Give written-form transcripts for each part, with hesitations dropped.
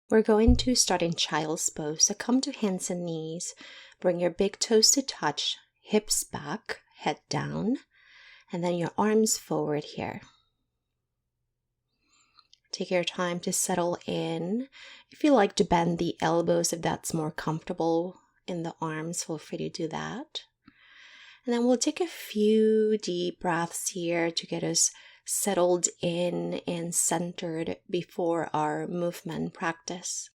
We're going to start in child's pose. So come to hands and knees. Bring your big toes to touch, hips back, head down, and then your arms forward here. Take your time to settle in. If you like to bend the elbows, if that's more comfortable in the arms, feel free to do that. And then we'll take a few deep breaths here to get us settled in and centered before our movement practice.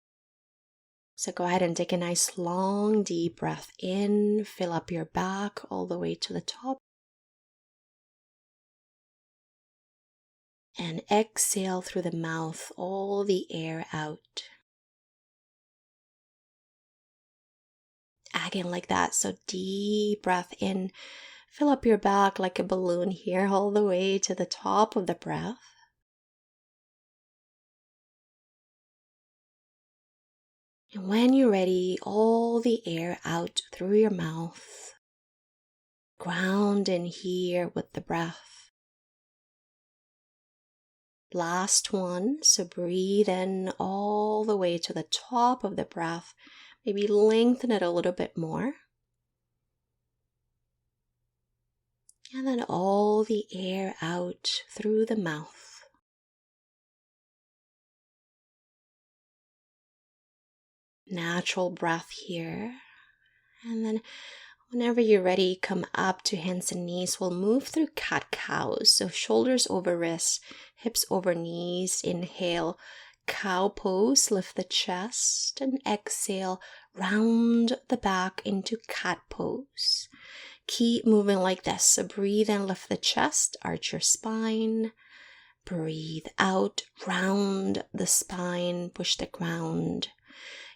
So go ahead and take a nice long deep breath in, fill up your back all the way to the top. And exhale through the mouth all the air out. Again, like that. So deep breath in, fill up your back like a balloon here all the way to the top of the breath. And when you're ready, all the air out through your mouth. Ground in here with the breath. Last one, so breathe in all the way to the top of the breath. Maybe lengthen it a little bit more. And then all the air out through the mouth. Natural breath here. And then whenever you're ready, come up to hands and knees. We'll move through cat-cow. So shoulders over wrists, hips over knees. Inhale, cow pose, lift the chest. And exhale, round the back into cat pose. Keep moving like this. So breathe in, lift the chest, arch your spine. Breathe out, round the spine, push the ground.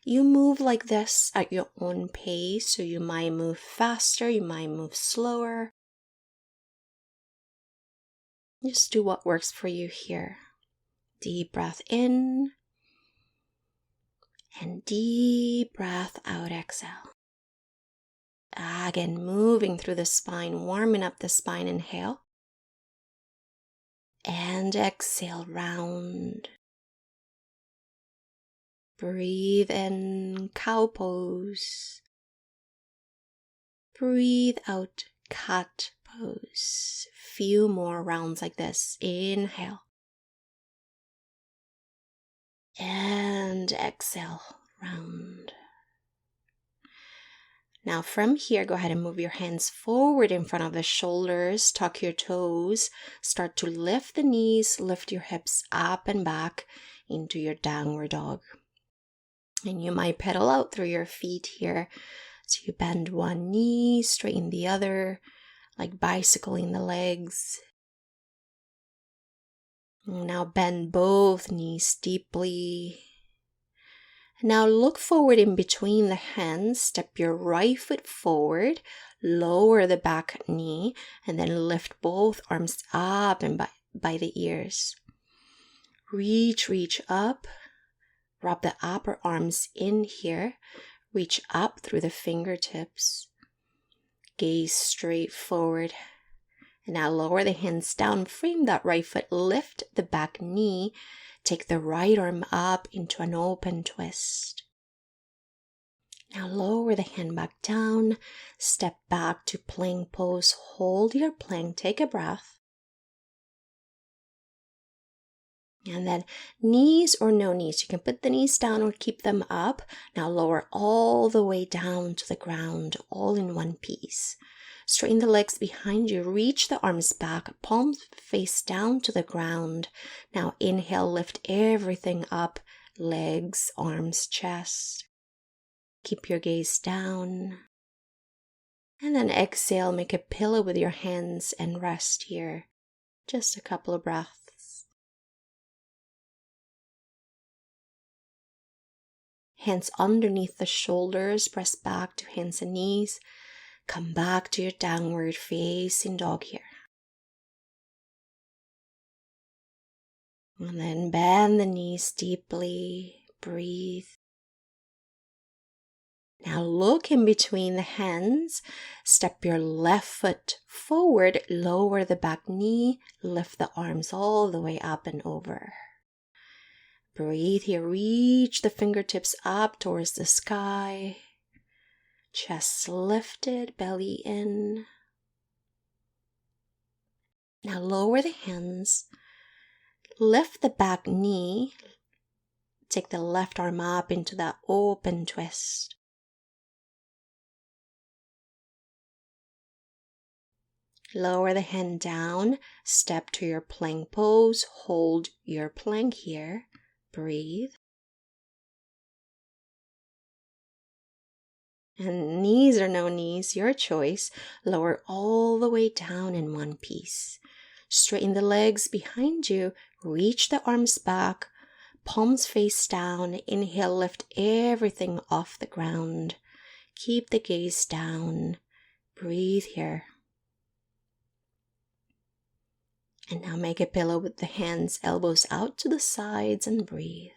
You move like this at your own pace, so you might move faster, you might move slower. Just do what works for you here. Deep breath in, and deep breath out, exhale. Again, moving through the spine, warming up the spine, inhale. And exhale, round. Breathe in, cow pose. Breathe out, cat pose. Few more rounds like this. Inhale. And exhale, round. Now from here, go ahead and move your hands forward in front of the shoulders. Tuck your toes. Start to lift the knees. Lift your hips up and back into your downward dog. And you might pedal out through your feet here. So you bend one knee, straighten the other, like bicycling the legs. Now bend both knees deeply. Now look forward in between the hands. Step your right foot forward, lower the back knee, and then lift both arms up and by the ears. Reach up. Wrap the upper arms in here. Reach up through the fingertips. Gaze straight forward. And now lower the hands down. Frame that right foot. Lift the back knee. Take the right arm up into an open twist. Now lower the hand back down. Step back to plank pose. Hold your plank. Take a breath. And then knees or no knees. You can put the knees down or keep them up. Now lower all the way down to the ground, all in one piece. Straighten the legs behind you. Reach the arms back, palms face down to the ground. Now inhale, lift everything up. Legs, arms, chest. Keep your gaze down. And then exhale, make a pillow with your hands and rest here. Just a couple of breaths. Hands underneath the shoulders, press back to hands and knees. Come back to your downward facing dog here. And then bend the knees deeply. Breathe. Now look in between the hands. Step your left foot forward. Lower the back knee. Lift the arms all the way up and over. Breathe here. Reach the fingertips up towards the sky. Chest lifted, belly in. Now lower the hands. Lift the back knee. Take the left arm up into that open twist. Lower the hand down. Step to your plank pose. Hold your plank here. Breathe. And knees or no knees, your choice. Lower all the way down in one piece. Straighten the legs behind you. Reach the arms back. Palms face down. Inhale, lift everything off the ground. Keep the gaze down. Breathe here. And now make a pillow with the hands, elbows out to the sides, and breathe.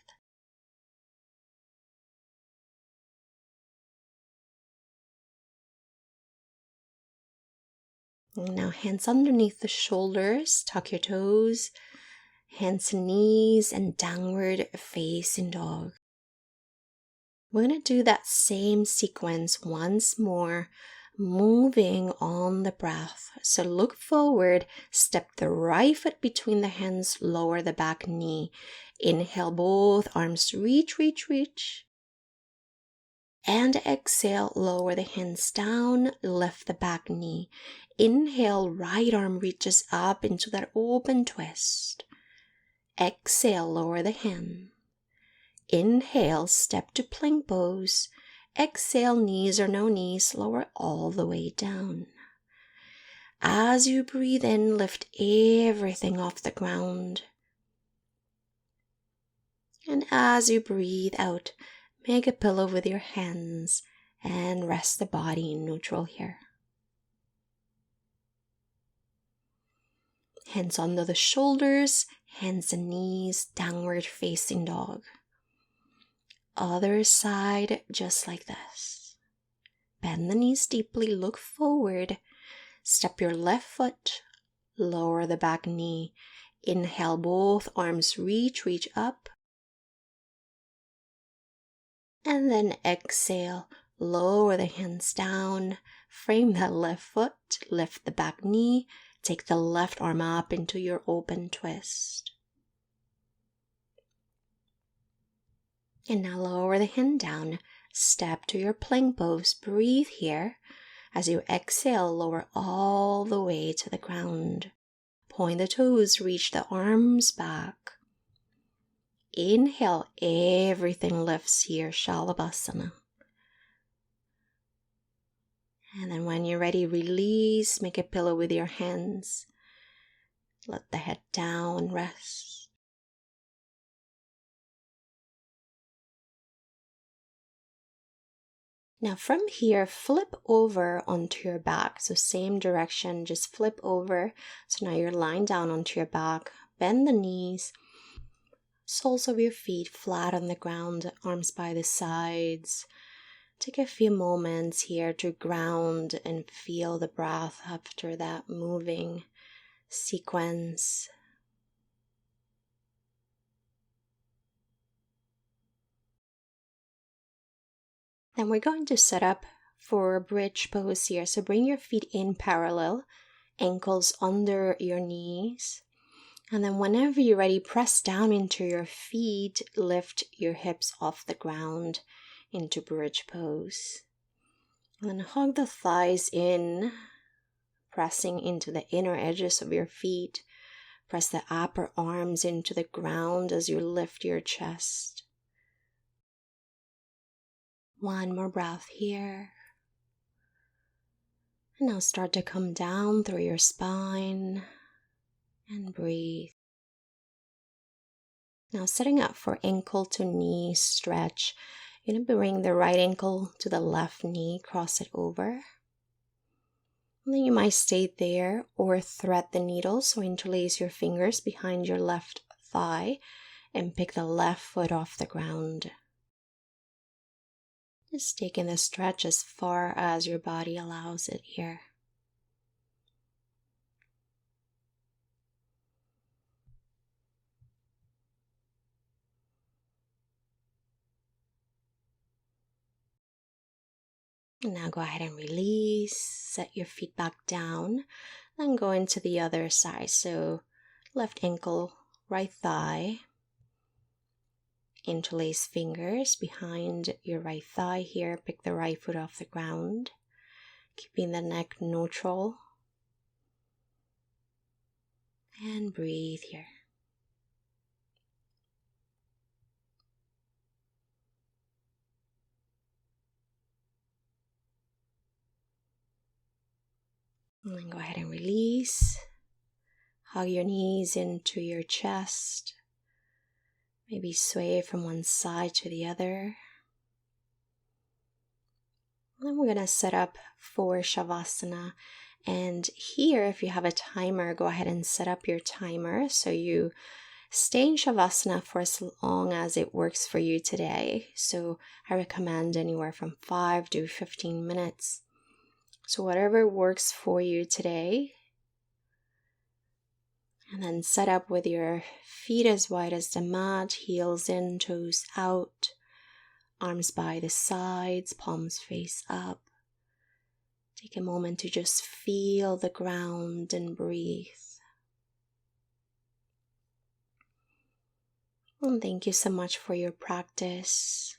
Now hands underneath the shoulders, tuck your toes, hands and knees, and downward facing dog. We're going to do that same sequence once more, moving on the breath. So look forward, step the right foot between the hands, lower the back knee. Inhale, both arms reach, reach, reach. And exhale, lower the hands down, lift the back knee. Inhale, right arm reaches up into that open twist. Exhale, lower the hand. Inhale, step to plank pose. Exhale, knees or no knees, lower all the way down. As you breathe in, lift everything off the ground. And as you breathe out, make a pillow with your hands and rest the body in neutral here. Hands under the shoulders, hands and knees, downward facing dog. Other side, just like this. Bend the knees deeply, look forward. Step your left foot, lower the back knee. Inhale, both arms reach, reach up. And then exhale, lower the hands down. Frame that left foot, lift the back knee. Take the left arm up into your open twist. And now lower the hand down. Step to your plank pose. Breathe here. As you exhale, lower all the way to the ground. Point the toes, reach the arms back. Inhale, everything lifts here, Shalabhasana. And then when you're ready, release, make a pillow with your hands. Let the head down, rest. Now from here, flip over onto your back. So same direction, just flip over. So now you're lying down onto your back. Bend the knees. Soles of your feet flat on the ground, arms by the sides. Take a few moments here to ground and feel the breath after that moving sequence. Then we're going to set up for a bridge pose here. So bring your feet in parallel, ankles under your knees. And then whenever you're ready, press down into your feet, lift your hips off the ground into bridge pose. And then hug the thighs in, pressing into the inner edges of your feet. Press the upper arms into the ground as you lift your chest. One more breath here. And now start to come down through your spine and breathe. Now setting up for ankle to knee stretch. You're going to bring the right ankle to the left knee, cross it over. And then you might stay there or thread the needle. So interlace your fingers behind your left thigh and pick the left foot off the ground. Just taking the stretch as far as your body allows it here. And now go ahead and release. Set your feet back down. Then go into the other side. So left ankle, right thigh. Interlace fingers behind your right thigh here. Pick the right foot off the ground. Keeping the neck neutral. And breathe here. And then go ahead and release. Hug your knees into your chest. Maybe sway from one side to the other. Then we're going to set up for Shavasana. And here, if you have a timer, go ahead and set up your timer so you stay in Shavasana for as long as it works for you today. So I recommend anywhere from 5 to 15 minutes. So whatever works for you today. And then set up with your feet as wide as the mat, heels in, toes out, arms by the sides, palms face up. Take a moment to just feel the ground and breathe. And thank you so much for your practice.